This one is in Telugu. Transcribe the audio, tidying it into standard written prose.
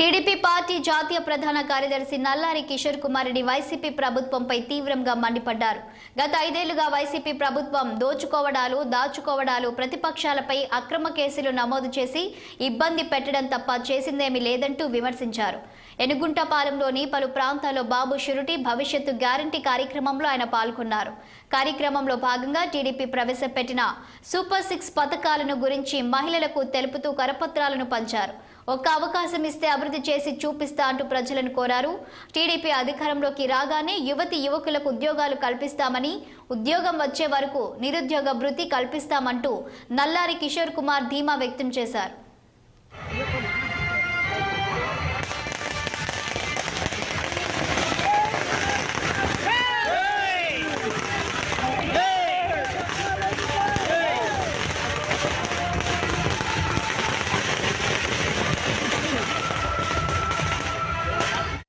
టీడీపీ పార్టీ జాతీయ ప్రధాన కార్యదర్శి నల్లారి కిషోర్ కుమార్ రెడ్డి వైసీపీ ప్రభుత్వంపై తీవ్రంగా మండిపడ్డారు. గత 5 ఏళ్లుగా వైసీపీ ప్రభుత్వం దాచుకోవడాలు, ప్రతిపక్షాలపై అక్రమ కేసులు నమోదు చేసి ఇబ్బంది పెట్టడం తప్ప చేసిందేమీ లేదంటూ విమర్శించారు. ఎనుగుంటపాలెంలోని పలు ప్రాంతాల్లో బాబు షూరిటీ భవిష్యత్తు గ్యారంటీ కార్యక్రమంలో ఆయన పాల్గొన్నారు. కార్యక్రమంలో భాగంగా టీడీపీ ప్రవేశపెట్టిన సూపర్ 6 పథకాలను గురించి మహిళలకు తెలుపుతూ కరపత్రాలను పంచారు. ఒక్క అవకాశం ఇస్తే అభివృద్ధి చేసి చూపిస్తా అంటూ ప్రజలను కోరారు. టీడీపీ అధికారంలోకి రాగానే యువకులకు ఉద్యోగాలు కల్పిస్తామని, ఉద్యోగం వచ్చే వరకు నిరుద్యోగ భృతి కల్పిస్తామంటూ నల్లారి కిషోర్ కుమార్ ధీమా వ్యక్తం చేశారు.